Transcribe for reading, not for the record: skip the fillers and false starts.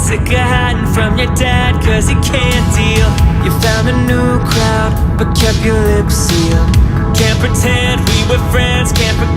Sick of hiding from your dad cause he can't deal. You found a new crowd but kept your lips sealed. Can't pretend we were friends, can't forget